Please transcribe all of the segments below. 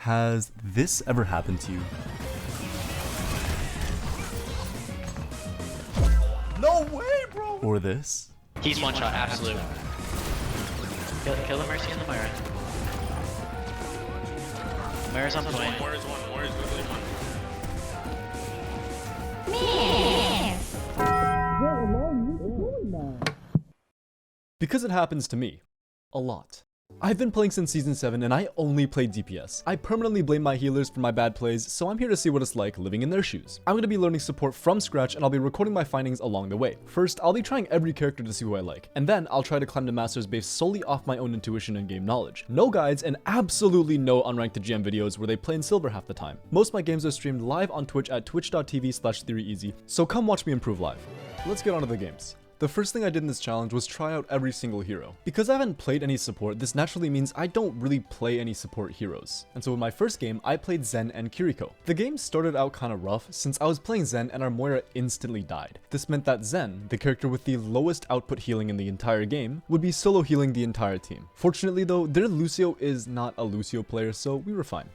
Has this ever happened to you? No way, bro! Or this? He's one shot, absolute. Kill the Mercy and the Moira. Moira's on point. Moira's literally one. Because it happens to me. A lot. I've been playing since Season 7 and I only played DPS. I permanently blame my healers for my bad plays, so I'm here to see what it's like living in their shoes. I'm going to be learning support from scratch and I'll be recording my findings along the way. First, I'll be trying every character to see who I like, and then I'll try to climb to Masters based solely off my own intuition and game knowledge. No guides and absolutely no unranked to GM videos where they play in silver half the time. Most of my games are streamed live on Twitch at twitch.tv/theoryeasy, so come watch me improve live. Let's get on to the games. The first thing I did in this challenge was try out every single hero. Because I haven't played any support, this naturally means I don't really play any support heroes. And so in my first game, I played Zen and Kiriko. The game started out kinda rough since I was playing Zen and our Moira instantly died. This meant that Zen, the character with the lowest output healing in the entire game, would be solo healing the entire team. Fortunately though, their Lucio is not a Lucio player, so we were fine.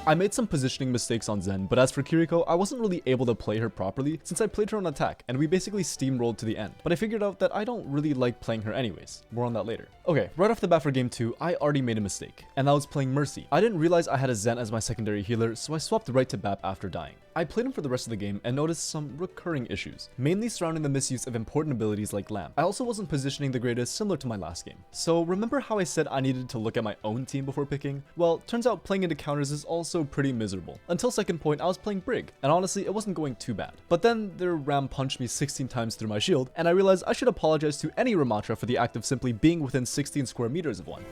I made some positioning mistakes on Zen, but as for Kiriko, I wasn't really able to play her properly since I played her on attack, and we basically steamrolled to the end. But I figured out that I don't really like playing her anyways. More on that later. Okay, right off the bat for game 2, I already made a mistake, and that was playing Mercy. I didn't realize I had a Zen as my secondary healer, so I swapped right to Bap after dying. I played him for the rest of the game and noticed some recurring issues, mainly surrounding the misuse of important abilities like Lamp. I also wasn't positioning the greatest, similar to my last game. So remember how I said I needed to look at my own team before picking? Well, turns out playing into counters is also pretty miserable. Until second point, I was playing Brig, and honestly, it wasn't going too bad. But then their Ram punched me 16 times through my shield, and I realized I should apologize to any Ramatra for the act of simply being within 16 square meters of one.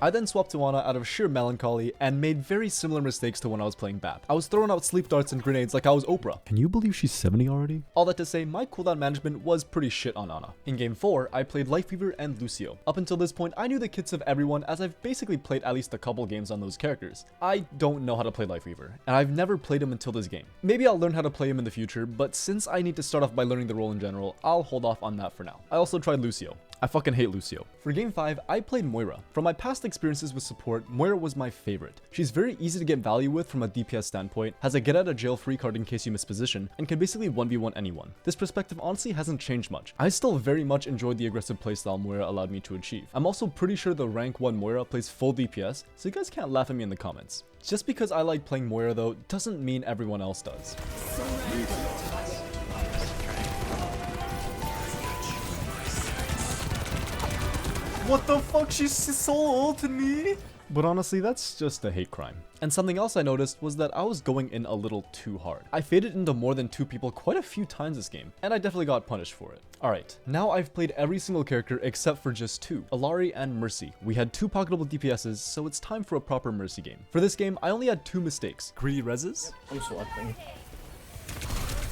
I then swapped to Ana out of sheer melancholy and made very similar mistakes to when I was playing Bap. I was throwing out sleep darts and grenades like I was Oprah. Can you believe she's 70 already? All that to say, my cooldown management was pretty shit on Ana. In game 4, I played Lifeweaver and Lucio. Up until this point, I knew the kits of everyone as I've basically played at least a couple games on those characters. I don't know how to play Lifeweaver, and I've never played him until this game. Maybe I'll learn how to play him in the future, but since I need to start off by learning the role in general, I'll hold off on that for now. I also tried Lucio. I fucking hate Lucio. For game 5, I played Moira. From my past experiences with support, Moira was my favorite. She's very easy to get value with from a DPS standpoint, has a get out of jail free card in case you miss position, and can basically 1v1 anyone. This perspective honestly hasn't changed much. I still very much enjoyed the aggressive playstyle Moira allowed me to achieve. I'm also pretty sure the rank 1 Moira plays full DPS, so you guys can't laugh at me in the comments. Just because I like playing Moira though, doesn't mean everyone else does. What the fuck? She's so ulted me? But honestly, that's just a hate crime. And something else I noticed was that I was going in a little too hard. I faded into more than 2 people quite a few times this game, and I definitely got punished for it. Alright, now I've played every single character except for just 2, Illari and Mercy. We had 2 pocketable DPSs, so it's time for a proper Mercy game. For this game, I only had 2 mistakes. Greedy reses? I'm selecting.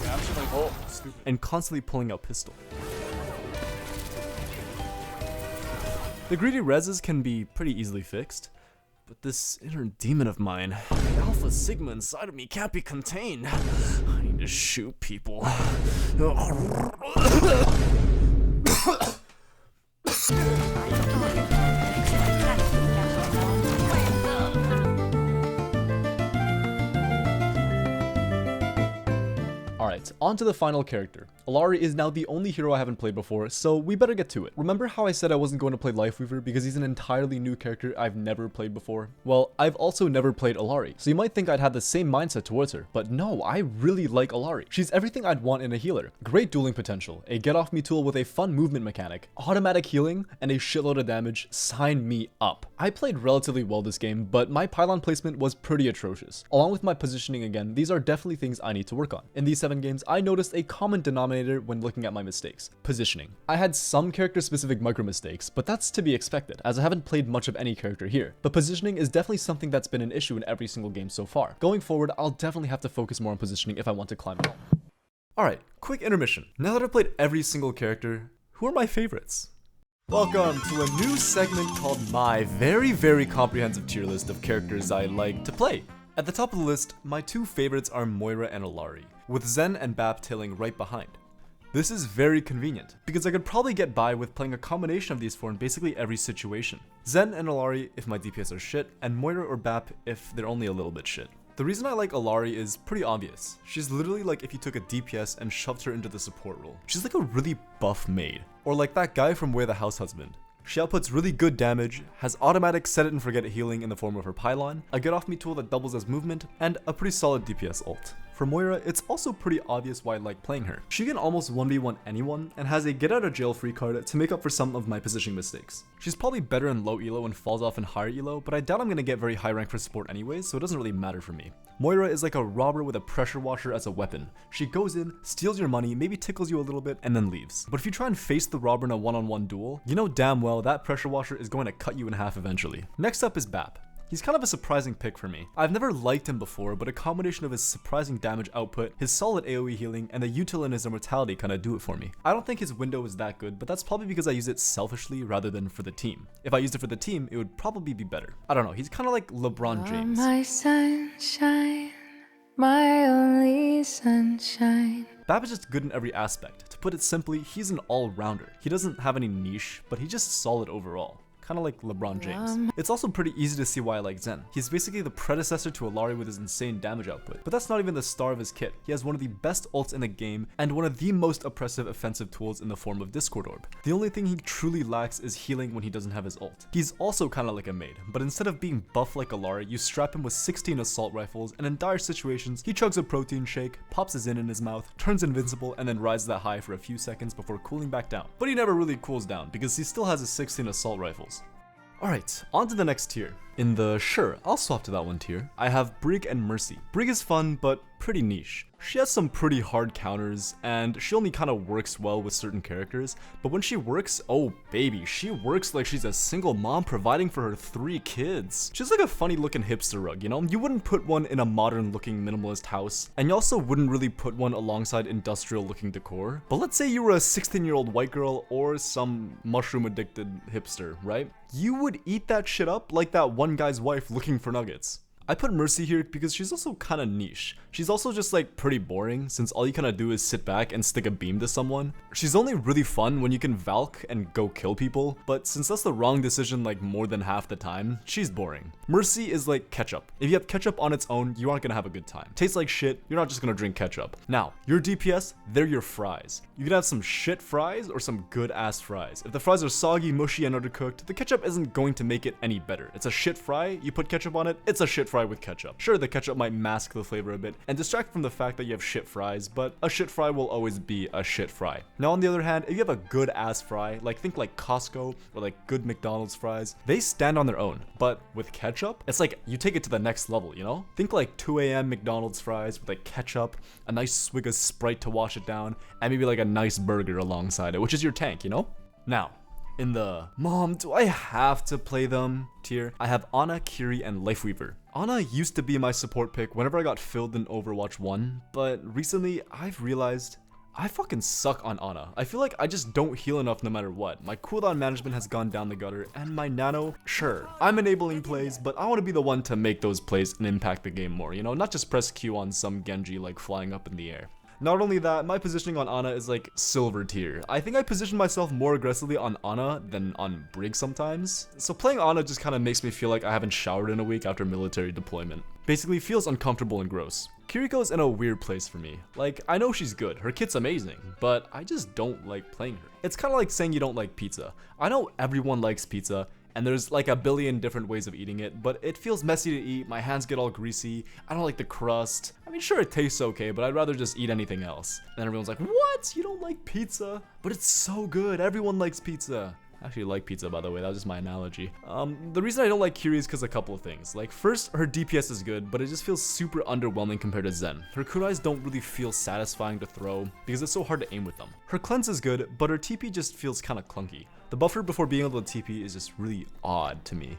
Yeah, I'm just like, oh, stupid. And constantly pulling out pistol. The greedy reses can be pretty easily fixed, but this inner demon of mine, the alpha sigma inside of me can't be contained. I need to shoot people. Alright, on to the final character. Illari is now the only hero I haven't played before, so we better get to it. Remember how I said I wasn't going to play Lifeweaver because he's an entirely new character I've never played before? Well, I've also never played Illari, so you might think I'd had the same mindset towards her, but no, I really like Illari. She's everything I'd want in a healer. Great dueling potential, a get-off-me tool with a fun movement mechanic, automatic healing, and a shitload of damage. Sign me up. I played relatively well this game, but my pylon placement was pretty atrocious. Along with my positioning again, these are definitely things I need to work on. In these 7 games, I noticed a common denominator when looking at my mistakes: positioning. I had some character-specific micro mistakes, but that's to be expected, as I haven't played much of any character here. But positioning is definitely something that's been an issue in every single game so far. Going forward, I'll definitely have to focus more on positioning if I want to climb it all. Alright, quick intermission. Now that I've played every single character, who are my favorites? Welcome to a new segment called my very comprehensive tier list of characters I like to play. At the top of the list, my 2 favorites are Moira and Illari. with Zen and Bap tailing right behind. This is very convenient, because I could probably get by with playing a combination of these four in basically every situation. Zen and Illari if my DPS are shit, and Moira or Bap if they're only a little bit shit. The reason I like Illari is pretty obvious. She's literally like if you took a DPS and shoved her into the support role. She's like a really buff maid. Or like that guy from Where the House Husband. She outputs really good damage, has automatic set it and forget it healing in the form of her pylon, a get off me tool that doubles as movement, and a pretty solid DPS ult. For Moira, it's also pretty obvious why I like playing her. She can almost 1v1 anyone, and has a get out of jail free card to make up for some of my positioning mistakes. She's probably better in low elo and falls off in higher elo, but I doubt I'm gonna get very high rank for support anyways, so it doesn't really matter for me. Moira is like a robber with a pressure washer as a weapon. She goes in, steals your money, maybe tickles you a little bit, and then leaves. But if you try and face the robber in a one-on-one duel, you know damn well that pressure washer is going to cut you in half eventually. Next up is Bap. He's kind of a surprising pick for me. I've never liked him before, but a combination of his surprising damage output, his solid AoE healing, and the util in his immortality kind of do it for me. I don't think his window is that good, but that's probably because I use it selfishly rather than for the team. If I used it for the team, it would probably be better. I don't know, he's kind of like LeBron James. My sunshine, my only sunshine. Bap is just good in every aspect. To put it simply, he's an all-rounder. He doesn't have any niche, but he's just solid overall. Kind of like LeBron James. It's also pretty easy to see why I like Zen. He's basically the predecessor to Illari with his insane damage output. But that's not even the star of his kit. He has one of the best ults in the game and one of the most oppressive offensive tools in the form of Discord Orb. The only thing he truly lacks is healing when he doesn't have his ult. He's also kind of like a maid, but instead of being buff like Illari, you strap him with 16 assault rifles, and in dire situations, he chugs a protein shake, pops his in his mouth, turns invincible, and then rides that high for a few seconds before cooling back down. But he never really cools down because he still has his 16 assault rifles. Alright, on to the next tier. In the I'll swap to that one tier. I have Brig and Mercy. Brig is fun, but pretty niche. She has some pretty hard counters, and she only kind of works well with certain characters, but when she works, oh baby, she works like she's a single mom providing for her 3 kids. She's like a funny looking hipster rug, you know? You wouldn't put one in a modern looking minimalist house, and you also wouldn't really put one alongside industrial looking decor. But let's say you were a 16-year-old white girl or some mushroom addicted hipster, right? You would eat that shit up like that one guy's wife looking for nuggets. I put Mercy here because she's also kind of niche. She's also just like pretty boring since all you kind of do is sit back and stick a beam to someone. She's only really fun when you can Valk and go kill people, but since that's the wrong decision like more than half the time, she's boring. Mercy is like ketchup. If you have ketchup on its own, you aren't gonna have a good time. Tastes like shit, you're not just gonna drink ketchup. Now, your DPS, they're your fries. You can have some shit fries or some good ass fries. If the fries are soggy, mushy, and undercooked, the ketchup isn't going to make it any better. It's a shit fry, you put ketchup on it, it's a shit fry with ketchup. Sure, the ketchup might mask the flavor a bit and distract from the fact that you have shit fries, but a shit fry will always be a shit fry. Now on the other hand, if you have a good ass fry, like think like Costco or like good McDonald's fries, they stand on their own. But with ketchup, it's like you take it to the next level, you know? Think like 2 a.m. McDonald's fries with like ketchup, a nice swig of Sprite to wash it down, and maybe like a nice burger alongside it, which is your tank, you know? Now, in the mom, do I have to play them tier, I have Ana, Kiri, and Lifeweaver. Ana used to be my support pick whenever I got filled in Overwatch 1, but recently I've realized I fucking suck on Ana. I feel like I just don't heal enough no matter what. My cooldown management has gone down the gutter, and my nano, sure, I'm enabling plays, but I want to be the one to make those plays and impact the game more, you know, not just press Q on some Genji like flying up in the air. Not only that, my positioning on Ana is like silver tier. I think I position myself more aggressively on Ana than on Brig sometimes. So playing Ana just kind of makes me feel like I haven't showered in a week after military deployment. Basically feels uncomfortable and gross. Kiriko's in a weird place for me. Like, I know she's good, her kit's amazing, but I just don't like playing her. It's kind of like saying you don't like pizza. I know everyone likes pizza, and there's like a billion different ways of eating it, but it feels messy to eat, my hands get all greasy, I don't like the crust. I mean, sure, it tastes okay, but I'd rather just eat anything else. And everyone's like, what? You don't like pizza? But it's so good, everyone likes pizza. I actually like pizza, by the way, that was just my analogy. The reason I don't like Kiri is because a couple of things. Like, first, her DPS is good, but it just feels super underwhelming compared to Zen. Her kunais don't really feel satisfying to throw, because it's so hard to aim with them. Her cleanse is good, but her TP just feels kind of clunky. The buffer before being able to TP is just really odd to me.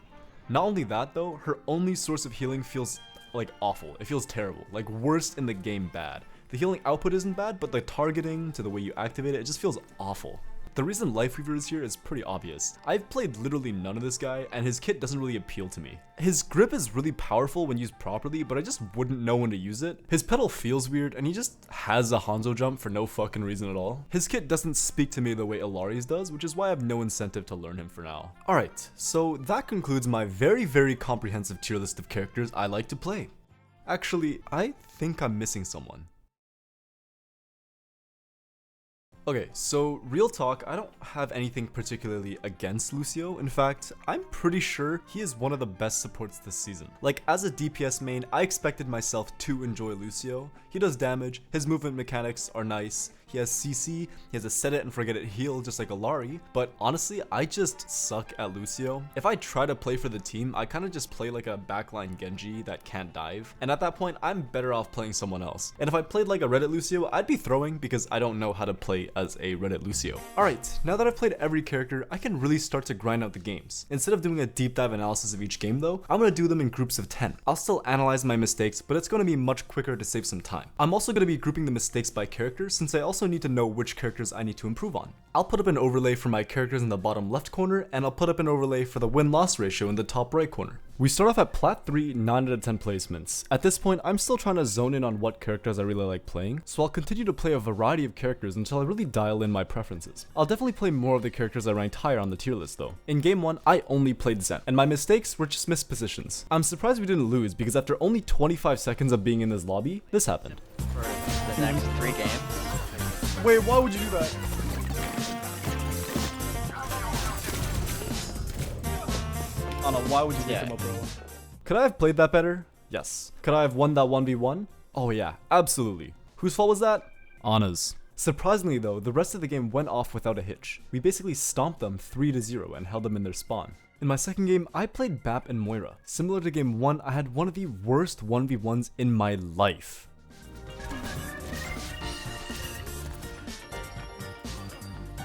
Not only that though, her only source of healing feels like awful. It feels terrible, like worst in the game bad. The healing output isn't bad, but the targeting to the way you activate it, it just feels awful. The reason Lifeweaver is here is pretty obvious. I've played literally none of this guy, and his kit doesn't really appeal to me. His grip is really powerful when used properly, but I just wouldn't know when to use it. His pedal feels weird, and he just has a Hanzo jump for no fucking reason at all. His kit doesn't speak to me the way Ilari's does, which is why I have no incentive to learn him for now. Alright, so that concludes my very comprehensive tier list of characters I like to play. Actually, I think I'm missing someone. Okay, so real talk, I don't have anything particularly against Lucio. In fact, I'm pretty sure he is one of the best supports this season. Like, as a DPS main, I expected myself to enjoy Lucio. He does damage, his movement mechanics are nice, he has CC, he has a set it and forget it heal just like Ilari, but honestly, I just suck at Lucio. If I try to play for the team, I kind of just play like a backline Genji that can't dive, and at that point, I'm better off playing someone else. And if I played like a Reddit Lucio, I'd be throwing because I don't know how to play as a Reddit Lucio. Alright, now that I've played every character, I can really start to grind out the games. Instead of doing a deep dive analysis of each game though, I'm going to do them in groups of 10. I'll still analyze my mistakes, but it's going to be much quicker to save some time. I'm also going to be grouping the mistakes by character since I also need to know which characters I need to improve on. I'll put up an overlay for my characters in the bottom left corner, and I'll put up an overlay for the win-loss ratio in the top right corner. We start off at Plat 3, 9 out of 10 placements. At this point, I'm still trying to zone in on what characters I really like playing, so I'll continue to play a variety of characters until I really dial in my preferences. I'll definitely play more of the characters I ranked higher on the tier list though. In game 1, I only played Zen, and my mistakes were just missed positions. I'm surprised we didn't lose because after only 25 seconds of being in this lobby, this happened. For the next 3 games. Wait, why would you do that? Anna, why would you leave him up, bro? Could I have played that better? Yes. Could I have won that 1v1? Oh yeah, absolutely. Whose fault was that? Anna's. Surprisingly though, the rest of the game went off without a hitch. We basically stomped them 3-0 and held them in their spawn. In my second game, I played Bap and Moira. Similar to game 1, I had one of the worst 1v1s in my life.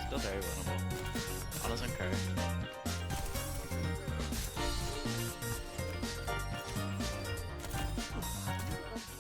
Still very winnable. Anna's encouraged.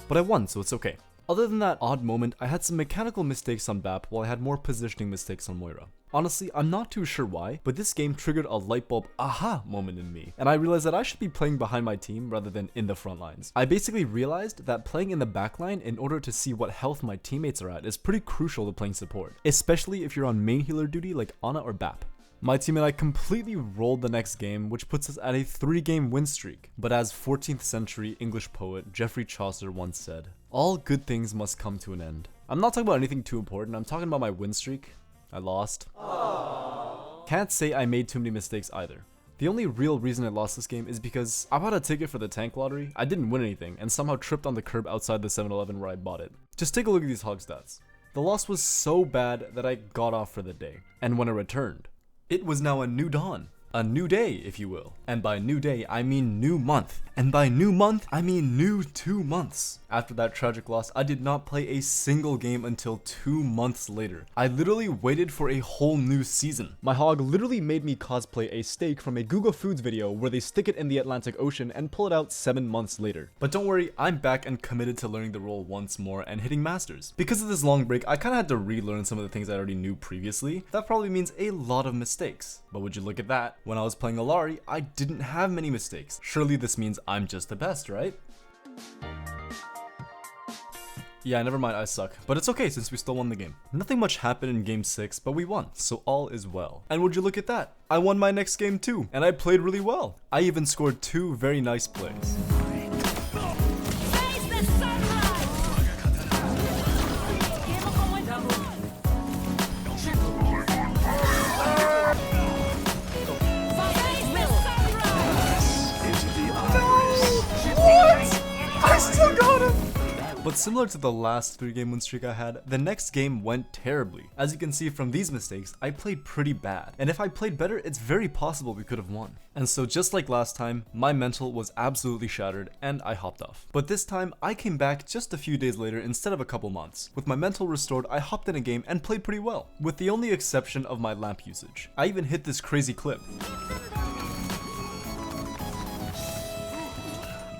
But I won, so it's okay. Other than that odd moment, I had some mechanical mistakes on Bap while I had more positioning mistakes on Moira. Honestly, I'm not too sure why, but this game triggered a lightbulb aha moment in me, and I realized that I should be playing behind my team rather than in the front lines. I basically realized that playing in the backline in order to see what health my teammates are at is pretty crucial to playing support, especially if you're on main healer duty like Ana or Bap. My team and I completely rolled the next game, which puts us at a 3-game win streak. But as 14th century English poet Geoffrey Chaucer once said, all good things must come to an end. I'm not talking about anything too important, I'm talking about my win streak. I lost. Aww. Can't say I made too many mistakes either. The only real reason I lost this game is because I bought a ticket for the tank lottery, I didn't win anything, and somehow tripped on the curb outside the 7-Eleven where I bought it. Just take a look at these hog stats. The loss was so bad that I got off for the day, and when I returned, it was now a new dawn. A new day, if you will. And by new day, I mean new month. And by new month, I mean new 2 months. After that tragic loss, I did not play a single game until 2 months later. I literally waited for a whole new season. My hog literally made me cosplay a steak from a Google Foods video where they stick it in the Atlantic Ocean and pull it out 7 months later. But don't worry, I'm back and committed to learning the role once more and hitting masters. Because of this long break, I kinda had to relearn some of the things I already knew previously. That probably means a lot of mistakes. But would you look at that? When I was playing Ilari, I didn't have many mistakes. Surely this means I'm just the best, right? Yeah, never mind, I suck. But it's okay since we still won the game. Nothing much happened in game 6, but we won, so all is well. And would you look at that? I won my next game too, and I played really well. I even scored 2 very nice plays. But similar to the last 3-game win streak I had, the next game went terribly. As you can see from these mistakes, I played pretty bad. And if I played better, it's very possible we could have won. And so just like last time, my mental was absolutely shattered and I hopped off. But this time, I came back just a few days later instead of a couple months. With my mental restored, I hopped in a game and played pretty well, with the only exception of my lamp usage. I even hit this crazy clip.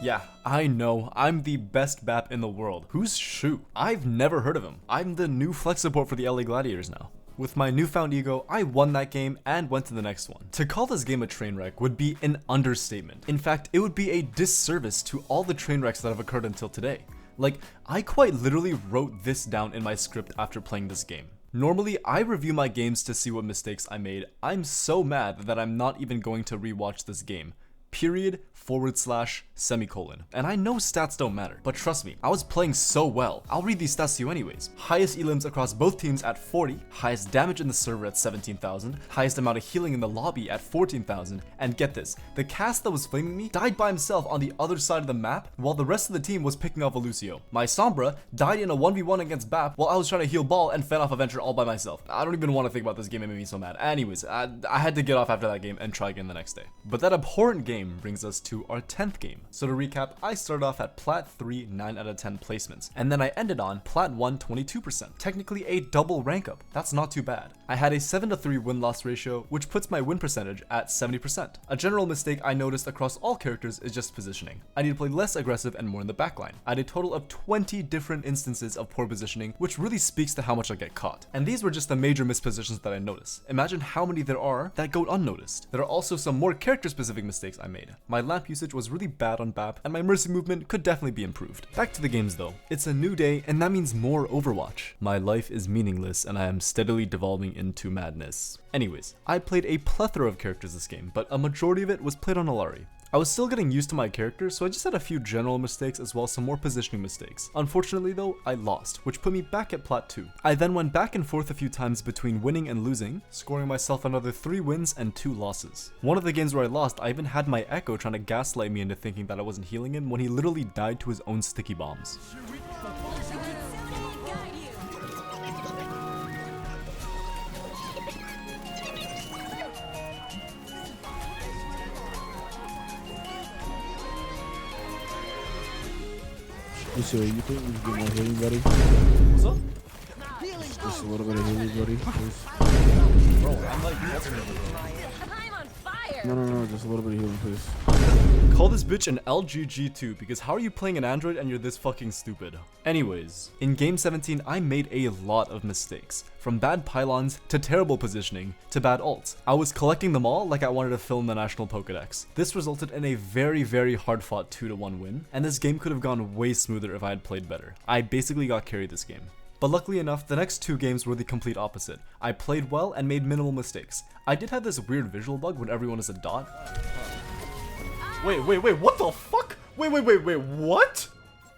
Yeah, I know, I'm the best BAP in the world. Who's Shu? I've never heard of him. I'm the new flex support for the LA Gladiators now. With my newfound ego, I won that game and went to the next one. To call this game a train wreck would be an understatement. In fact, it would be a disservice to all the train wrecks that have occurred until today. Like, I quite literally wrote this down in my script after playing this game. Normally, I review my games to see what mistakes I made. I'm so mad that I'm not even going to rewatch this game. Period, / semicolon. And I know stats don't matter, but trust me, I was playing so well. I'll read these stats to you anyways. Highest elims across both teams at 40, highest damage in the server at 17,000, highest amount of healing in the lobby at 14,000, and get this, the cast that was flaming me died by himself on the other side of the map while the rest of the team was picking off a Lucio. My Sombra died in a 1v1 against BAP while I was trying to heal ball and fed off a Venture all by myself. I don't even want to think about this game, it made me so mad. Anyways, I had to get off after that game and try again the next day. But that abhorrent game brings us to our 10th game. So to recap, I started off at Plat 3 9 out of 10 placements, and then I ended on Plat 1 22%. Technically a double rank up, that's not too bad. I had a 7-3 win-loss ratio, which puts my win percentage at 70%. A general mistake I noticed across all characters is just positioning. I need to play less aggressive and more in the backline. I had a total of 20 different instances of poor positioning, which really speaks to how much I get caught. And these were just the major mispositions that I noticed. Imagine how many there are that go unnoticed. There are also some more character-specific mistakes I made. My lamp usage was really bad on BAP, and my mercy movement could definitely be improved. Back to the games though. It's a new day, and that means more Overwatch. My life is meaningless, and I am steadily devolving into madness. Anyways, I played a plethora of characters this game, but a majority of it was played on Alari. I was still getting used to my character, so I just had a few general mistakes as well as some more positioning mistakes. Unfortunately though, I lost, which put me back at Plat 2. I then went back and forth a few times between winning and losing, scoring myself another 3 wins and 2 losses. One of the games where I lost, I even had my Echo trying to gaslight me into thinking that I wasn't healing him when he literally died to his own sticky bombs. Lucio, you think we can get more healing, buddy? What's up? Just a little bit of healing, buddy, please. Bro, I'm like I'm on fire. No, just a little bit of healing, please. Call this bitch an LGG2 because how are you playing an Android and you're this fucking stupid? Anyways, in game 17 I made a lot of mistakes. From bad pylons to terrible positioning to bad ults. I was collecting them all like I wanted to fill in the national Pokedex. This resulted in a very hard fought 2-1 win, and this game could have gone way smoother if I had played better. I basically got carried this game. But luckily enough, the next 2 games were the complete opposite. I played well and made minimal mistakes. I did have this weird visual bug when everyone is a dot. Wait, what the fuck? Wait, what?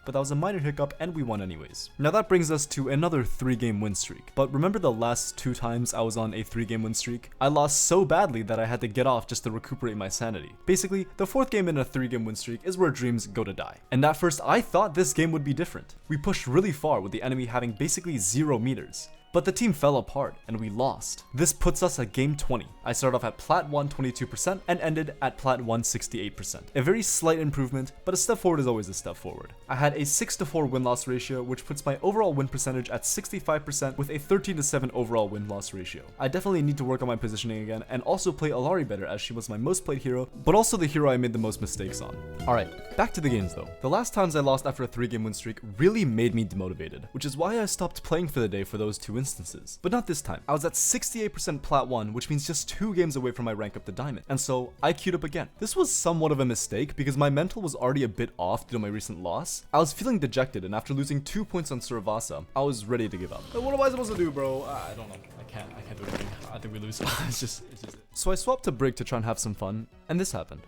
But that was a minor hiccup and we won anyways. Now that brings us to another 3-game win streak. But remember the last 2 times I was on a 3-game win streak? I lost so badly that I had to get off just to recuperate my sanity. Basically, the 4th game in a 3-game win streak is where dreams go to die. And at first I thought this game would be different. We pushed really far with the enemy having basically 0 meters. But the team fell apart and we lost. This puts us at game 20. I started off at Plat 1 22% and ended at Plat 1 68%. A very slight improvement, but a step forward is always a step forward. I had a 6-4 win-loss ratio, which puts my overall win percentage at 65% with a 13-7 overall win-loss ratio. I definitely need to work on my positioning again and also play Alari better as she was my most played hero, but also the hero I made the most mistakes on. Alright, back to the games though. The last times I lost after a 3-game win streak really made me demotivated, which is why I stopped playing for the day for those 2 instances. But not this time. I was at 68% Plat 1, which means just 2 games away from my rank up to Diamond, and so I queued up again. This was somewhat of a mistake because my mental was already a bit off due to my recent loss. I was feeling dejected, and after losing 2 points on Suravasa, I was ready to give up. What am I supposed to do, bro? I don't know. I can't do anything. I think we lose. it's just So I swapped to Brig to try and have some fun, and this happened.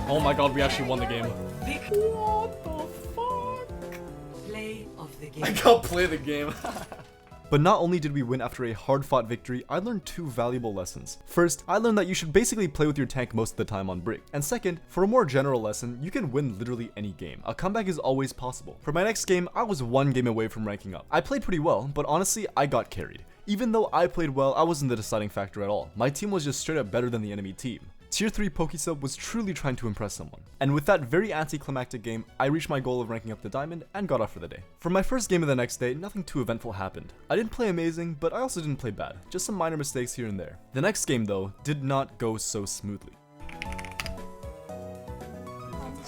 Oh my god, we actually won the game. What the fuck? Play of the game. I can't play the game. But not only did we win after a hard-fought victory, I learned 2 valuable lessons. First, I learned that you should basically play with your tank most of the time on Brig. And second, for a more general lesson, you can win literally any game. A comeback is always possible. For my next game, I was 1 game away from ranking up. I played pretty well, but honestly, I got carried. Even though I played well, I wasn't the deciding factor at all. My team was just straight up better than the enemy team. Tier 3 Pokesub was truly trying to impress someone. And with that very anticlimactic game, I reached my goal of ranking up to Diamond and got off for the day. For my first game of the next day, nothing too eventful happened. I didn't play amazing, but I also didn't play bad. Just some minor mistakes here and there. The next game though, did not go so smoothly.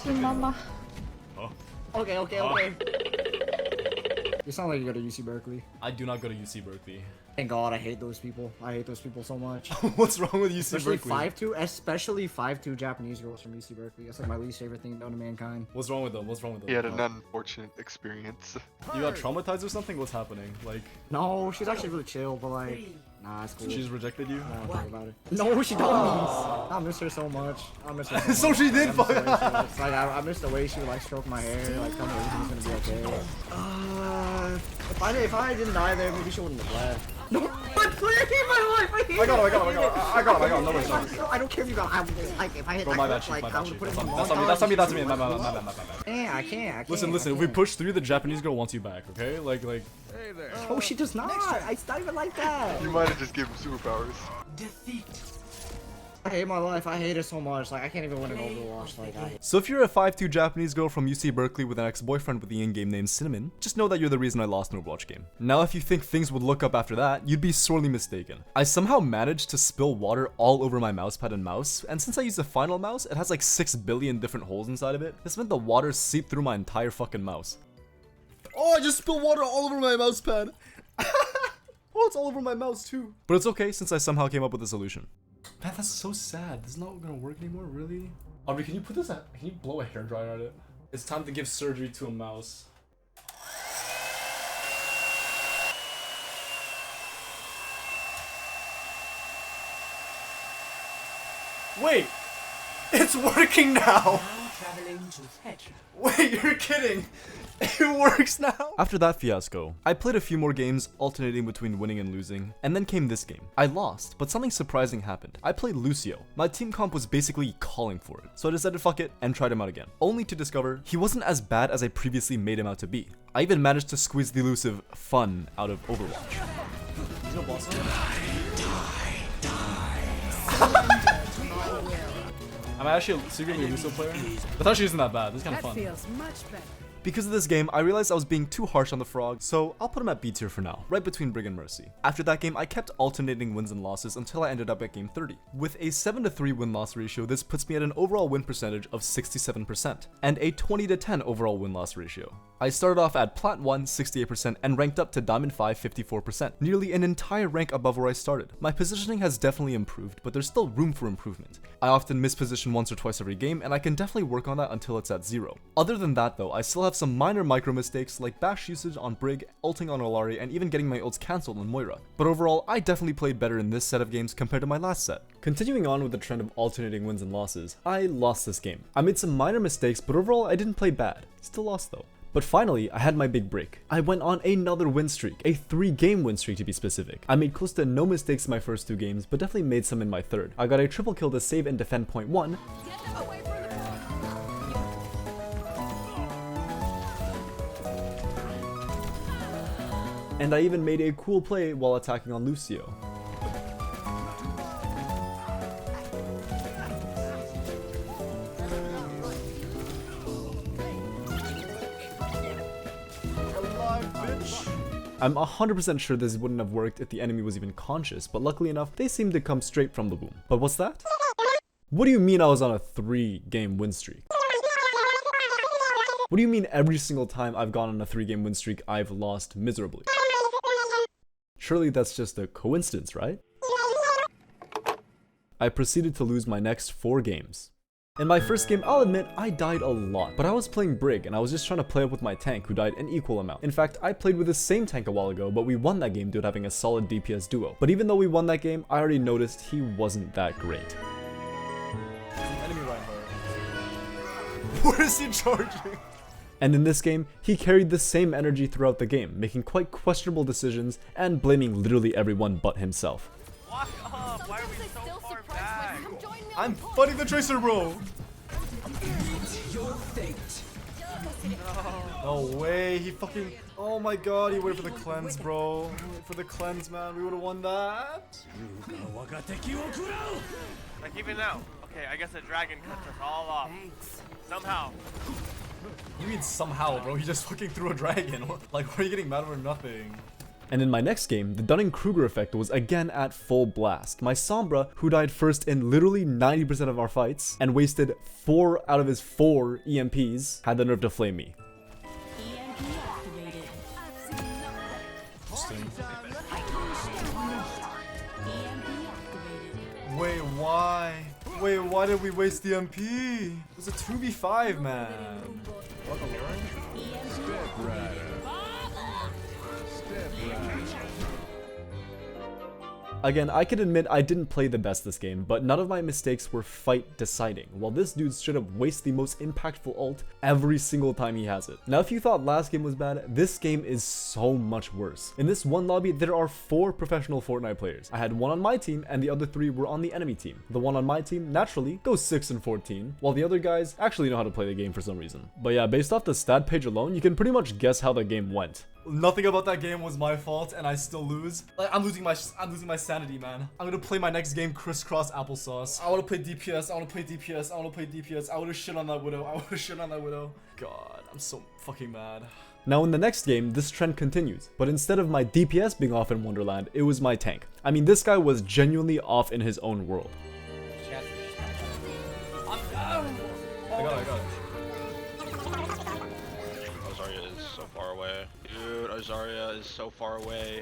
Mama. Okay. You sound like you go to UC Berkeley. I do not go to UC Berkeley. Thank God, I hate those people. I hate those people so much. What's wrong with UC Berkeley? Especially 5'2" Japanese girls from UC Berkeley. That's like my least favorite thing known to mankind. What's wrong with them? He had an unfortunate experience. You got traumatized or something? What's happening? Like, No, she's actually really chill, but like, nah, it's cool. she's rejected you? I don't wanna talk about it. No, she doesn't. I miss her so much. I miss her So much. she did. I miss the way she looks. Like, I miss the way she would like stroke my hair, like tell me everything's gonna be okay. If I didn't die there, maybe she wouldn't have left. No, but please, my life. I got him. No worries. I don't care if you got. Like if I hit. Bro, my bad, like I would put it in That's on me. My bad. Yeah, I can't. Listen, if we push through, the Japanese girl wants you back, okay? Like. Hey there. Oh, she does not. It's not even like that. You might have just given him superpowers. I hate my life. I hate it so much. Like I can't even win an Overwatch. Like I hate. So if you're a 5'2" Japanese girl from UC Berkeley with an ex-boyfriend with the in-game name Cinnamon, just know that you're the reason I lost an Overwatch game. Now if you think things would look up after that, you'd be sorely mistaken. I somehow managed to spill water all over my mousepad and mouse, and since I use a final mouse, it has like 6 billion different holes inside of it. This meant the water seeped through my entire fucking mouse. Oh, I just spilled water all over my mousepad. Oh, it's all over my mouse too. But it's okay since I somehow came up with a solution. Man, that's so sad. This is not gonna work anymore, really? Aubrey, can you put this? Can you blow a hairdryer at it? It's time to give surgery to a mouse. Wait, it's working now. Wait, you're kidding? It works now? After that fiasco, I played a few more games, alternating between winning and losing, and then came this game. I lost, but something surprising happened. I played Lucio. My team comp was basically calling for it, so I decided fuck it and tried him out again, only to discover he wasn't as bad as I previously made him out to be. I even managed to squeeze the elusive fun out of Overwatch. There's no boss I'm actually a secretly a Lucio player. I thought she wasn't that bad. This is kind of fun. Feels much better. Because of this game, I realized I was being too harsh on the frog, so I'll put him at B tier for now, right between Brig and Mercy. After that game, I kept alternating wins and losses until I ended up at game 30. With a 7-3 win-loss ratio, this puts me at an overall win percentage of 67%, and a 20-10 overall win-loss ratio. I started off at Plat 1, 68%, and ranked up to Diamond 5, 54%, nearly an entire rank above where I started. My positioning has definitely improved, but there's still room for improvement. I often miss position once or twice every game, and I can definitely work on that until it's at 0. Other than that though, I still have some minor micro mistakes like bash usage on Brig, ulting on Olari, and even getting my ults cancelled on Moira. But overall, I definitely played better in this set of games compared to my last set. Continuing on with the trend of alternating wins and losses, I lost this game. I made some minor mistakes, but overall I didn't play bad. Still lost though. But finally, I had my big break. I went on another win streak, a 3-game win streak to be specific. I made close to no mistakes in my first 2 games, but definitely made some in my third. I got a triple kill to save and defend point 1, and I even made a cool play while attacking on Lucio. I'm 100% sure this wouldn't have worked if the enemy was even conscious, but luckily enough, they seemed to come straight from the womb. But what's that? What do you mean I was on a 3-game win streak? What do you mean every single time I've gone on a 3-game win streak, I've lost miserably? Surely that's just a coincidence, right? I proceeded to lose my next 4 games. In my first game, I'll admit, I died a lot, but I was playing Brig and I was just trying to play up with my tank who died an equal amount. In fact, I played with the same tank a while ago, but we won that game due to having a solid DPS duo. But even though we won that game, I already noticed he wasn't that great. Enemy Reinhardt. What is he charging? And in this game, he carried the same energy throughout the game, making quite questionable decisions and blaming literally everyone but himself. Walk up! Why are we so far back? I'm fighting the Tracer, bro! No way, he fucking... Oh my god, he waited for the cleanse, bro. He waited for the cleanse, man. We would've won that. Like even now. Okay, I guess the dragon cuts us all off. Somehow. You mean somehow, bro? He just fucking threw a dragon. Like, why are you getting mad over nothing? And in my next game, the Dunning-Kruger effect was again at full blast. My Sombra, who died first in literally 90% of our fights, and wasted 4 out of his 4 EMPs, had the nerve to flame me. Wait, why? Wait, why did we waste the MP? It was a 2v5, man. Again, I can admit I didn't play the best this game, but none of my mistakes were fight deciding, while this dude should have wasted the most impactful ult every single time he has it. Now if you thought last game was bad, this game is so much worse. In this one lobby, there are 4 professional Fortnite players. I had 1 on my team and the other 3 were on the enemy team. The one on my team naturally goes 6 and 14, while the other guys actually know how to play the game for some reason. But yeah, based off the stat page alone, you can pretty much guess how the game went. Nothing about that game was my fault, and I still lose. Like, I'm losing my sanity, man. I'm gonna play my next game crisscross applesauce. I wanna play DPS. I wanna play DPS. I wanna play DPS. I would've shit on that widow. I would've shit on that widow. God, I'm so fucking mad. Now in the next game, this trend continues, but instead of my DPS being off in Wonderland, it was my tank. I mean, this guy was genuinely off in his own world. I got it. Azaria is so far away. Dude, Azaria is so far away.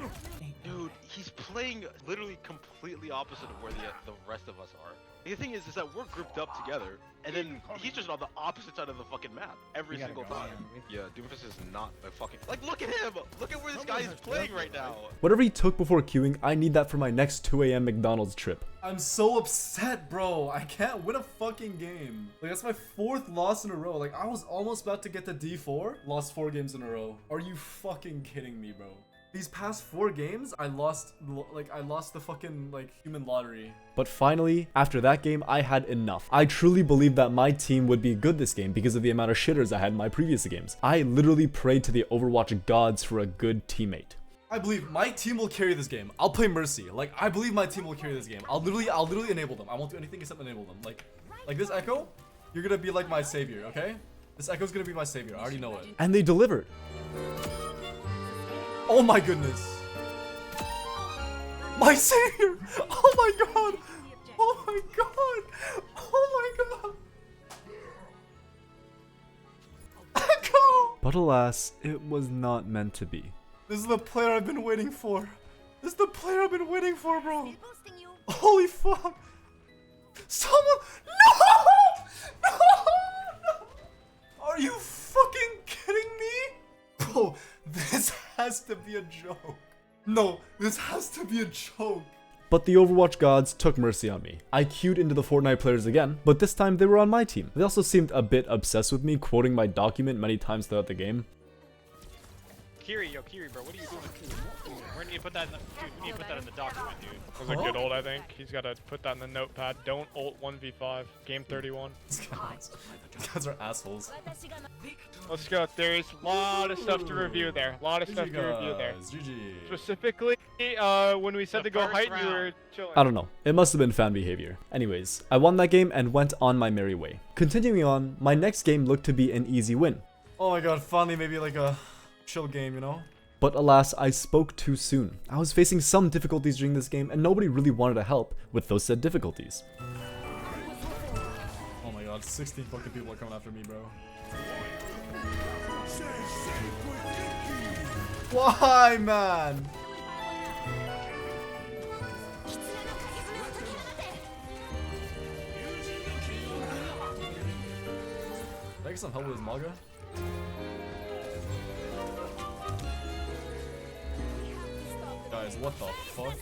Dude, he's playing literally completely opposite of where the rest of us are. The thing is that we're grouped up together, and then he's just on the opposite side of the fucking map every single time. Yeah, Doomfist is not a fucking... Like, look at him! Look at where this guy is playing right now! Whatever he took before queuing, I need that for my next 2 AM McDonald's trip. I'm so upset, bro. I can't win a fucking game. Like, that's my 4th loss in a row. Like, I was almost about to get to D4. Lost 4 games in a row. Are you fucking kidding me, bro? These past 4 games, I lost the fucking, like, human lottery. But finally, after that game, I had enough. I truly believed that my team would be good this game because of the amount of shitters I had in my previous games. I literally prayed to the Overwatch gods for a good teammate. I believe my team will carry this game. I'll play Mercy. Like, I believe my team will carry this game. I'll literally enable them. I won't do anything except enable them. Like this Echo, you're gonna be like my savior, okay? This Echo's gonna be my savior. I already know it. And they delivered. Oh my goodness. My savior! Oh my god! Oh my god! Oh my god! Echo! But alas, it was not meant to be. This is the player I've been waiting for. This is the player I've been waiting for, bro. Holy fuck! Someone... No! No! No! Are you fucking kidding me? Bro, this has to be a joke. No, this has to be a joke. But the Overwatch gods took mercy on me. I queued into the Fortnite players again, but this time they were on my team. They also seemed a bit obsessed with me, quoting my document many times throughout the game. Kiri, bro, what are you doing? Where do you put that in the, dude, we need to put that in the document, dude. That was a good ult, I think. He's got to put that in the notepad. Don't ult 1v5. Game 31. These guys are assholes. Let's go. There's a lot of stuff to review there. GG. Specifically, when we said to go height, you were chilling. I don't know. It must have been fan behavior. Anyways, I won that game and went on my merry way. Continuing on, my next game looked to be an easy win. Oh my god, finally maybe like a chill game, you know? But alas, I spoke too soon. I was facing some difficulties during this game and nobody really wanted to help with those said difficulties. Oh my god, 16 fucking people are coming after me, bro. Why, man? Can I get some help with his Maga? Guys, what the fuck?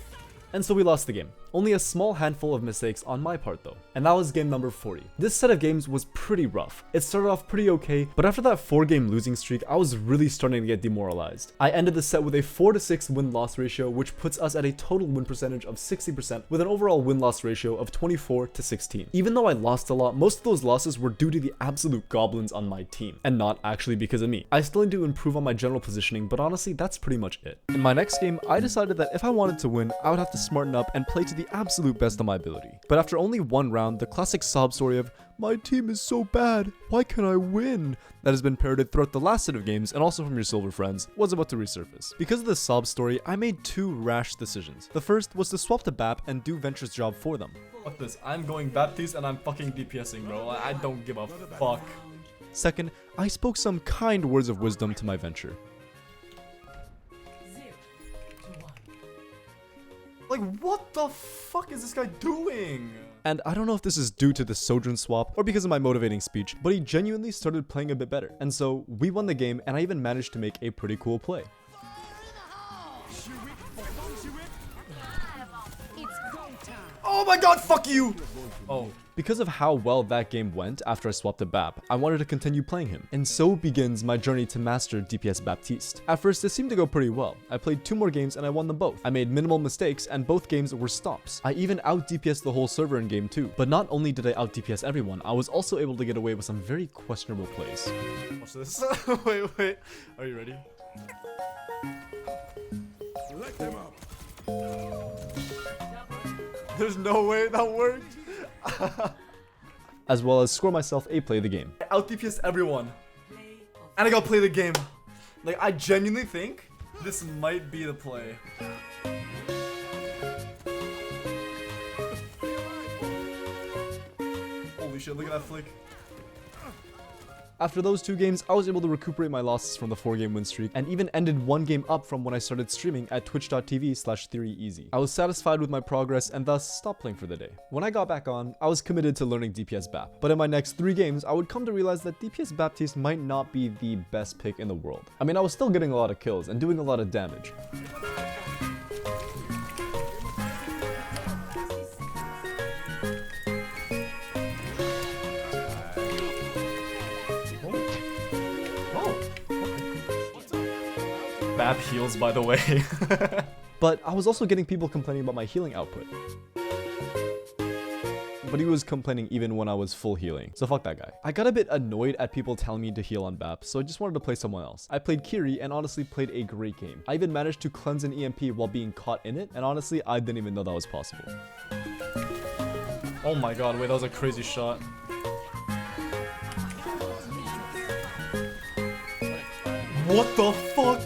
And so we lost the game. Only a small handful of mistakes on my part though. And that was game number 40. This set of games was pretty rough. It started off pretty okay, but after that 4-game losing streak, I was really starting to get demoralized. I ended the set with a 4-to-6 win-loss ratio, which puts us at a total win percentage of 60% with an overall win-loss ratio of 24-to-16. Even though I lost a lot, most of those losses were due to the absolute goblins on my team, and not actually because of me. I still need to improve on my general positioning, but honestly, that's pretty much it. In my next game, I decided that if I wanted to win, I would have to smarten up and play to the the absolute best of my ability. But after only one round, the classic sob story of, "My team is so bad, why can't I win?" that has been parroted throughout the last set of games and also from your silver friends was about to resurface. Because of this sob story, I made two rash decisions. The first was to swap to BAP and do Venture's job for them. Fuck this, I'm going Baptiste and I'm fucking DPSing, bro. I don't give a fuck. Second, I spoke some kind words of wisdom to my Venture. Like, what the fuck is this guy doing? And I don't know if this is due to the Sojourn swap or because of my motivating speech, but he genuinely started playing a bit better. And so we won the game and I even managed to make a pretty cool play. Oh my god, fuck you! Oh. Because of how well that game went after I swapped to BAP, I wanted to continue playing him. And so begins my journey to master DPS Baptiste. At first, it seemed to go pretty well. I played 2 more games and I won them both. I made minimal mistakes and both games were stops. I even out DPS the whole server in game 2. But not only did I out DPS everyone, I was also able to get away with some very questionable plays. Watch this. wait. Are you ready? Select them up. There's no way that worked. As well as score myself a play of the game. I out DPS everyone. And I gotta play the game. Like, I genuinely think this might be the play. Holy shit, look at that flick. After those 2 games, I was able to recuperate my losses from the 4-game win streak and even ended 1 game up from when I started streaming at twitch.tv/theoryeasy. I was satisfied with my progress and thus stopped playing for the day. When I got back on, I was committed to learning DPS BAP, but in my next 3 games, I would come to realize that DPS Baptiste might not be the best pick in the world. I mean, I was still getting a lot of kills and doing a lot of damage. BAP heals, by the way. But I was also getting people complaining about my healing output. But he was complaining even when I was full healing, so fuck that guy. I got a bit annoyed at people telling me to heal on BAP, so I just wanted to play someone else. I played Kiri and honestly played a great game. I even managed to cleanse an EMP while being caught in it, and honestly, I didn't even know that was possible. Oh my god, wait, that was a crazy shot. What the fuck?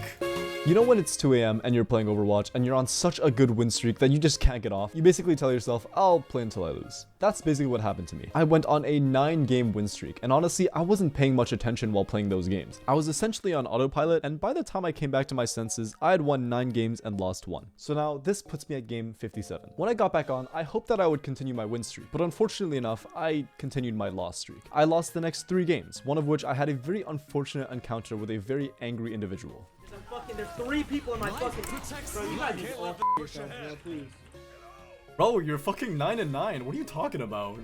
You know when it's 2 AM and you're playing Overwatch and you're on such a good win streak that you just can't get off? You basically tell yourself, I'll play until I lose. That's basically what happened to me. I went on a 9-game win streak, and honestly, I wasn't paying much attention while playing those games. I was essentially on autopilot, and by the time I came back to my senses, I had won 9 games and lost 1. So now, this puts me at game 57. When I got back on, I hoped that I would continue my win streak, but unfortunately enough, I continued my loss streak. I lost the next 3 games, one of which I had a very unfortunate encounter with a very angry individual. There's 3 people in my fucking... Bro, you guys need to all yourselves, bro, please. Bro, you're fucking 9-9. What are you talking about?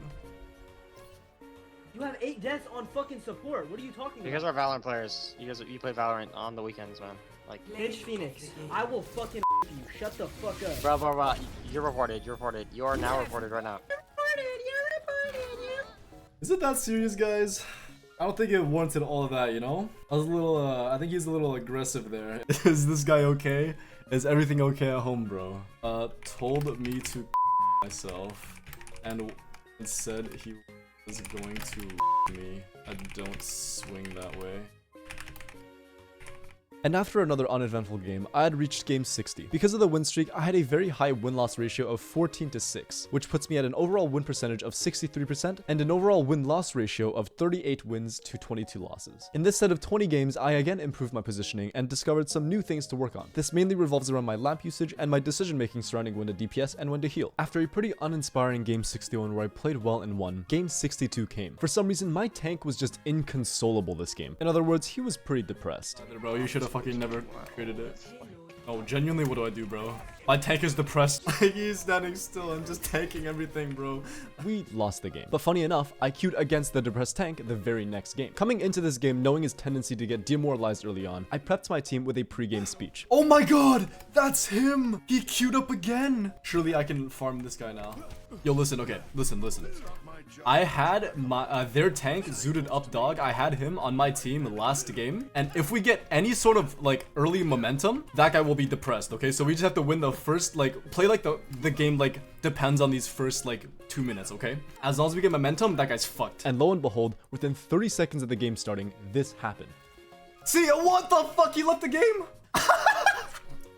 You have 8 deaths on fucking support. What are you talking about? You guys are Valorant players. You play Valorant on the weekends, man. Like, Bitch Phoenix, I will fucking you. Shut the fuck up. Bro. You're reported. You are now reported right now. You're reported. Is it that serious, guys? I don't think it warranted all of that, you know? I was a little, I think he's a little aggressive there. Is this guy okay? Is everything okay at home, bro? Told me to myself and said he was going to me. I don't swing that way. And after another uneventful game, I had reached game 60. Because of the win streak, I had a very high win-loss ratio of 14-6, which puts me at an overall win percentage of 63% and an overall win-loss ratio of 38 wins to 22 losses. In this set of 20 games, I again improved my positioning and discovered some new things to work on. This mainly revolves around my lamp usage and my decision-making surrounding when to DPS and when to heal. After a pretty uninspiring game 61 where I played well and won, game 62 came. For some reason, my tank was just inconsolable this game. In other words, he was pretty depressed. Bro, you should have fucking never created it. Oh, genuinely, what do I do, bro? My tank is depressed. Like, he's standing still and just tanking everything, bro. We lost the game. But funny enough, I queued against the depressed tank the very next game. Coming into this game, knowing his tendency to get demoralized early on, I prepped my team with a pre-game speech. Oh my god! That's him! He queued up again! Surely I can farm this guy now. Yo, listen, okay. Listen. I had my their tank zooted up dog. I had him on my team last game, and if we get any sort of like early momentum, that guy will be depressed. Okay, so we just have to win the first, like, play like the game like depends on these first like 2 minutes. Okay, as long as we get momentum, that guy's fucked. And lo and behold, within 30 seconds of the game starting, this happened. See, what the fuck? He left the game.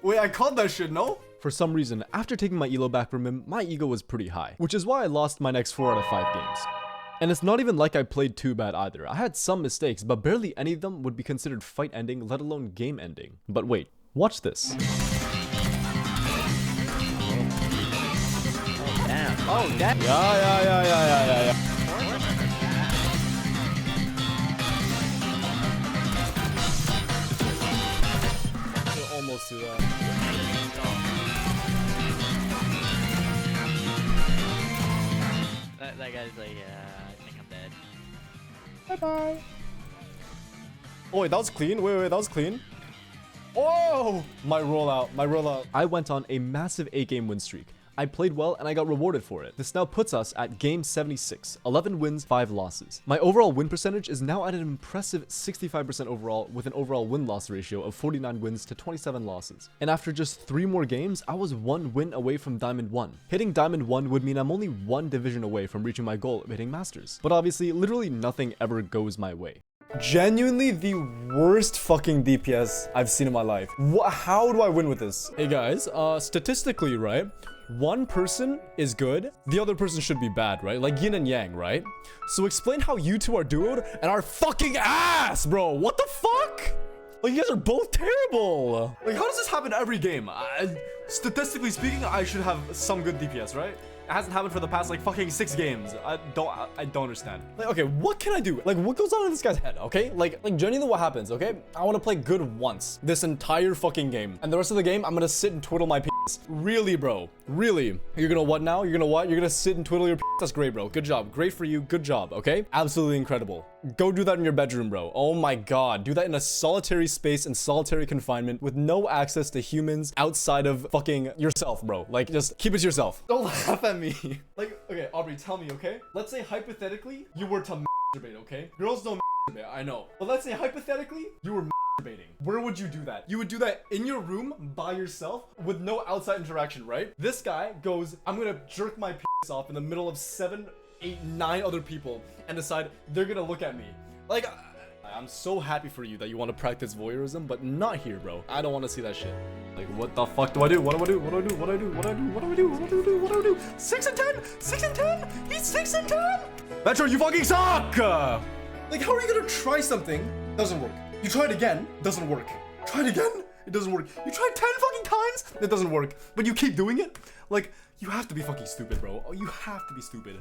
Wait, I called that shit, no? For some reason, after taking my elo back from him, my ego was pretty high, which is why I lost my next 4 out of 5 games. And it's not even like I played too bad either. I had some mistakes, but barely any of them would be considered fight ending, let alone game ending. But wait, watch this. Oh, damn. Yeah. Almost do that. That guy's like, I think I'm dead. Bye-bye. Oh, wait, that was clean. Wait, that was clean. Oh, my rollout. I went on a massive 8-game win streak. I played well and I got rewarded for it. This now puts us at game 76, 11 wins, 5 losses. My overall win percentage is now at an impressive 65% overall, with an overall win-loss ratio of 49 wins to 27 losses. And after just 3 more games, I was 1 win away from Diamond 1. Hitting Diamond 1 would mean I'm only 1 division away from reaching my goal of hitting Masters. But obviously, literally nothing ever goes my way. Genuinely the worst fucking DPS I've seen in my life. How do I win with this? Hey guys, statistically, right? One person is good, the other person should be bad, right? Like yin and yang, right? So explain how you two are duoed and are fucking ass, bro. What the fuck? Like, you guys are both terrible. Like, how does this happen every game? Statistically speaking, I should have some good DPS, right? It hasn't happened for the past like fucking 6 games. I don't understand. Like, okay, what can I do? Like, what goes on in this guy's head? Okay, like genuinely, what happens? Okay, I want to play good once this entire fucking game, and the rest of the game, I'm gonna sit and twiddle my penis. Really, bro? Really? You're gonna what now? You're gonna what? You're gonna sit and twiddle your penis? That's great, bro. Good job. Great for you. Good job. Okay, absolutely incredible. Go do that in your bedroom, bro. Oh my god, do that in a solitary space in solitary confinement with no access to humans outside of fucking yourself, bro. Like, just keep it to yourself. Don't laugh at me. Like, okay, Aubrey, tell me, okay? Let's say hypothetically you were to masturbate, okay? Girls don't masturbate, I know. But let's say hypothetically you were masturbating. Where would you do that? You would do that in your room by yourself with no outside interaction, right? This guy goes, I'm gonna jerk my penis off in the middle of 7, 8, 9 other people and decide they're gonna look at me. Like, I'm so happy for you that you want to practice voyeurism, but not here, bro. I don't want to see that shit. Like, what the fuck do I do? What do I do? What do I do? What do I do? What do I do? What do I do? What do I do? What do I do? 6 and 10? 6 and 10? He's 6 and 10? Metro, you fucking suck! Like, how are you gonna try something? Doesn't work. You try it again, doesn't work. Try it again, it doesn't work. You try 10 fucking times, it doesn't work. But you keep doing it? Like, you have to be fucking stupid, bro. Oh, you have to be stupid.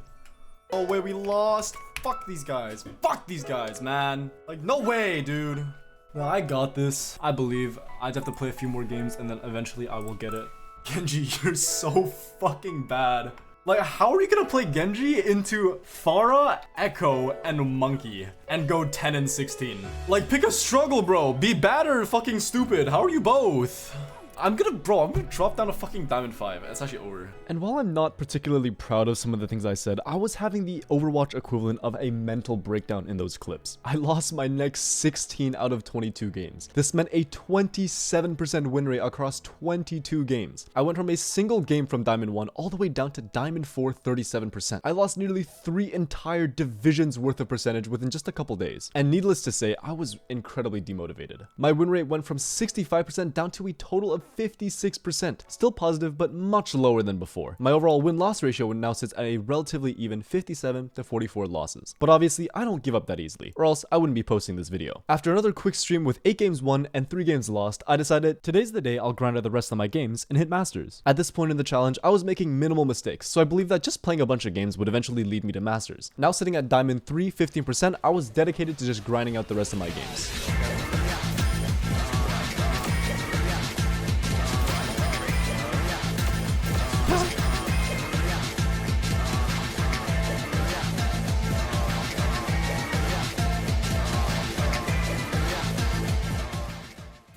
Oh, wait, we lost. Fuck these guys. Fuck these guys, man. Like, no way, dude. No, I got this. I believe. I just have to play a few more games and then eventually I will get it. Genji, you're so fucking bad. Like, how are you gonna play Genji into Pharah, Echo, and Monkey and go 10 and 16? Like, pick a struggle, bro. Be bad or fucking stupid. How are you both? I'm gonna drop down to fucking Diamond 5. It's actually over. And while I'm not particularly proud of some of the things I said, I was having the Overwatch equivalent of a mental breakdown in those clips. I lost my next 16 out of 22 games. This meant a 27% win rate across 22 games. I went from a single game from Diamond 1 all the way down to Diamond 4, 37%. I lost nearly 3 entire divisions worth of percentage within just a couple days. And needless to say, I was incredibly demotivated. My win rate went from 65% down to a total of 56%. Still positive, but much lower than before. My overall win-loss ratio now sits at a relatively even 57 to 44 losses. But obviously, I don't give up that easily, or else I wouldn't be posting this video. After another quick stream with 8 games won and 3 games lost, I decided today's the day I'll grind out the rest of my games and hit Masters. At this point in the challenge, I was making minimal mistakes, so I believe that just playing a bunch of games would eventually lead me to Masters. Now sitting at Diamond 3, 15%, I was dedicated to just grinding out the rest of my games.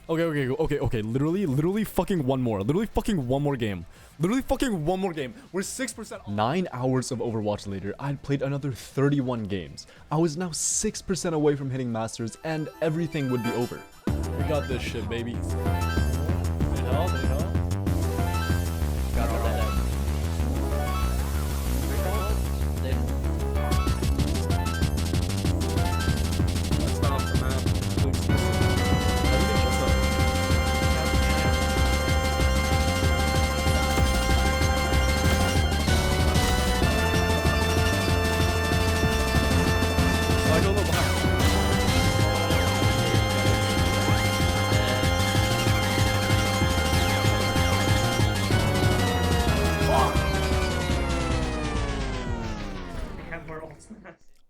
Okay. Literally fucking one more. Literally fucking one more game. Literally fucking one more game. We're 6%. 9 hours of Overwatch later, I'd played another 31 games. I was now 6% away from hitting Masters, and everything would be over. We got this shit, baby.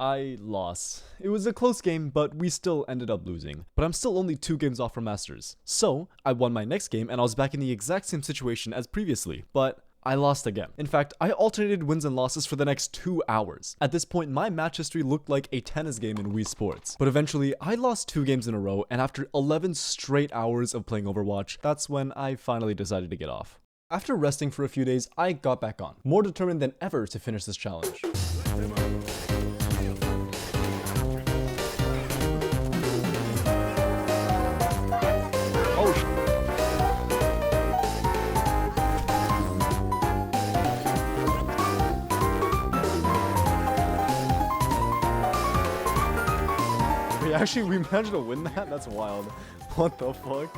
I lost. It was a close game, but we still ended up losing. But I'm still only 2 games off from Masters. So, I won my next game and I was back in the exact same situation as previously, but I lost again. In fact, I alternated wins and losses for the next 2 hours. At this point, my match history looked like a tennis game in Wii Sports. But eventually, I lost 2 games in a row, and after 11 straight hours of playing Overwatch, that's when I finally decided to get off. After resting for a few days, I got back on, more determined than ever to finish this challenge. Actually, we managed to win that? That's wild. What the fuck?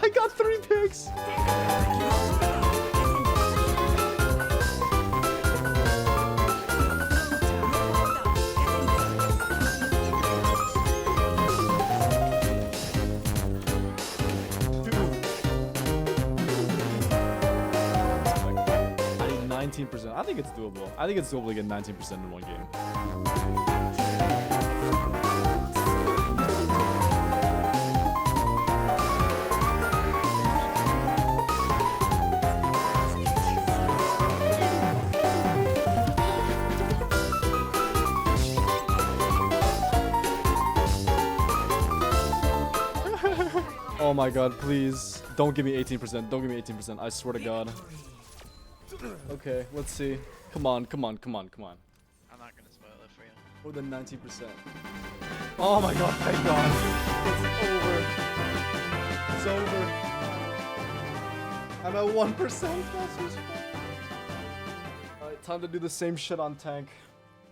I got 3 picks! I think it's doable. I think it's doable to get 19% in one game. Oh my god, please. Don't give me 18%. Don't give me 18%. I swear to god. Okay, let's see. Come on. I'm not gonna spoil it for you. More than 19%. Oh my god, thank god. It's over. It's over. I'm at 1%. Alright, time to do the same shit on tank.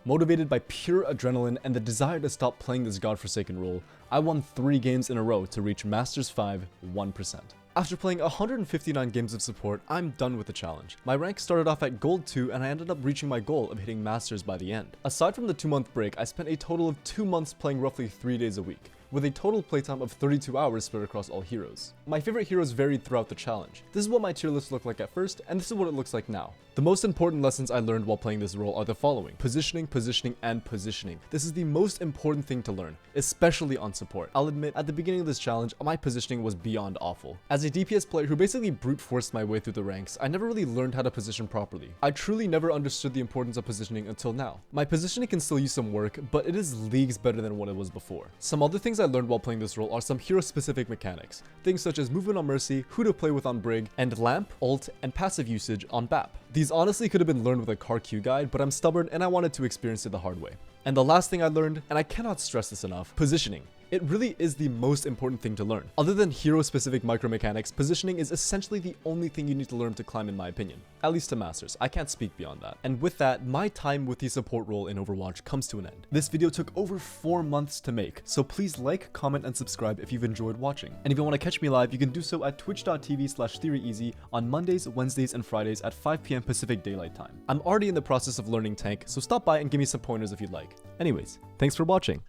Motivated by pure adrenaline and the desire to stop playing this godforsaken role, I won 3 games in a row to reach Masters 5 1%. After playing 159 games of support, I'm done with the challenge. My rank started off at Gold 2 and I ended up reaching my goal of hitting Masters by the end. Aside from the 2-month break, I spent a total of 2 months playing roughly 3 days a week, with a total playtime of 32 hours spread across all heroes. My favorite heroes varied throughout the challenge. This is what my tier list looked like at first, and this is what it looks like now. The most important lessons I learned while playing this role are the following: positioning, positioning, and positioning. This is the most important thing to learn, especially on support. I'll admit, at the beginning of this challenge, my positioning was beyond awful. As a DPS player who basically brute forced my way through the ranks, I never really learned how to position properly. I truly never understood the importance of positioning until now. My positioning can still use some work, but it is leagues better than what it was before. Some other things I learned while playing this role are some hero-specific mechanics. Things such as movement on Mercy, who to play with on Brig, and lamp, ult, and passive usage on BAP. These honestly could have been learned with a car Q guide, but I'm stubborn and I wanted to experience it the hard way. And the last thing I learned, and I cannot stress this enough, positioning. It really is the most important thing to learn. Other than hero-specific micromechanics, positioning is essentially the only thing you need to learn to climb in my opinion. At least to Masters. I can't speak beyond that. And with that, my time with the support role in Overwatch comes to an end. This video took over 4 months to make, so please like, comment, and subscribe if you've enjoyed watching. And if you want to catch me live, you can do so at twitch.tv/TheoryEasy on Mondays, Wednesdays, and Fridays at 5 PM Pacific Daylight Time. I'm already in the process of learning tank, so stop by and give me some pointers if you'd like. Anyways, thanks for watching.